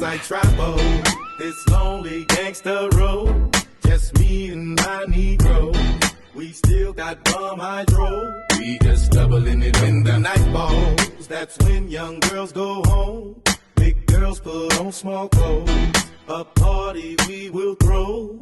I travel this lonely gangster road, just me and my Negro. We still got bum hydro. We just doubling it when the night falls. That's when young girls go home. Big girls put on small clothes. A party we will throw.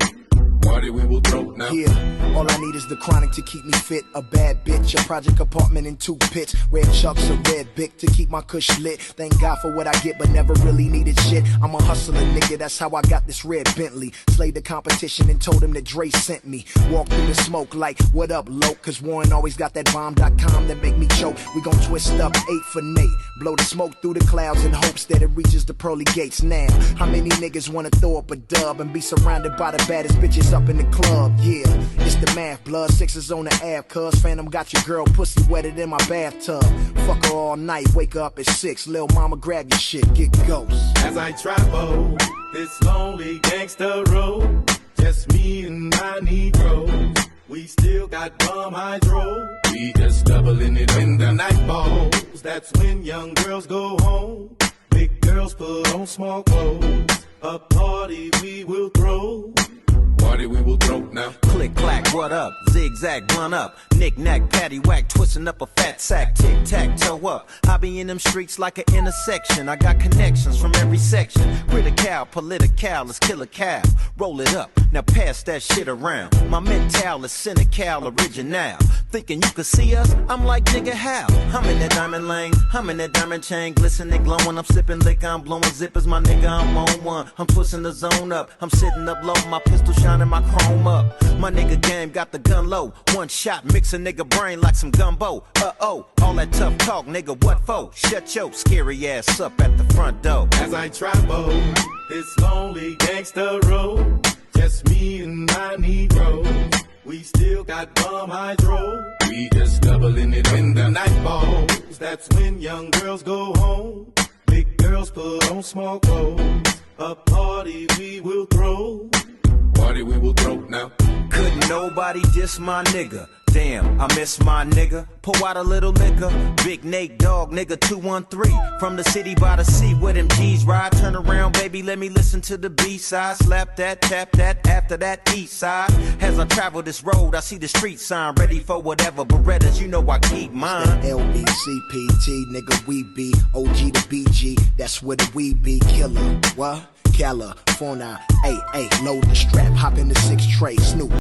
Party we will throw now. Yeah, all I need is the chronic to keep me fit. A bad bitch, a project apartment in 2 pits. Red chucks, a red bic to keep my kush lit. Thank God for what I get, but never really needed shit. I'm a hustler, nigga, that's how I got this red Bentley. Slayed the competition and told him that Dre sent me. Walked through the smoke like, what up, loc? Cause Warren always got that bomb.com that make me choke. We gon' twist up 8 for Nate. Blow the smoke through the clouds in hopes that it reaches the pearly gates now. How many niggas wanna throw up a dub and be surrounded by the baddest bitches up in the club? Yeah, it's the math, blood. 6 on the ab, cuz Phantom got your girl pussy wetted in my bathtub. Fuck her all night, wake her up at 6. Lil' mama grab your shit, get ghost. As I travel this lonely gangster road, just me and my Negro. We still got bum hydro. We just doubling it when the night falls. That's when young girls go home. Big girls put on small clothes. A party we will throw. Party we will throw now. Click clack, what up? Zigzag, blunt up. Knick knack, patty whack, twisting up a fat sack. Tic tac, toe up. I be in them streets like an intersection. I got connections from every section. Critical, political, let's kill a cow. Roll it up, now pass that shit around. My mental is cynical, original. Thinking you could see us? I'm like, nigga, how? I'm in that diamond lane, I'm in that diamond chain, glistening, glowing. I'm sipping liquor, I'm blowing zippers, my nigga, I'm on one. I'm twisting the zone up, I'm sitting up low, my pistol shining, my chrome up. My nigga game got the gun low. One shot, mix a nigga brain like some gumbo. Uh-oh, all that tough talk, nigga, what for? Shut your scary ass up at the front door. As I travel this lonely gangster road, just me and my Negro. We still got bum hydro. We just doubling it when the night falls. That's when young girls go home. Big girls put on small clothes. A party we will throw. Party we will throw now. Couldn't nobody diss my nigga. Damn, I miss my nigga. Pour out a little liquor. Big Nate Dogg, nigga 213. From the city by the sea where them G's ride. Turn around, baby, let me listen to the B-side. Slap that, tap that, after that east side. As I travel this road, I see the street sign. Ready for whatever, Berettas, you know I keep mine. LBCPT, nigga, we be OG to BG. That's where the we be. Killer, what? California, load the strap, hop in the 6 tray, Snoop.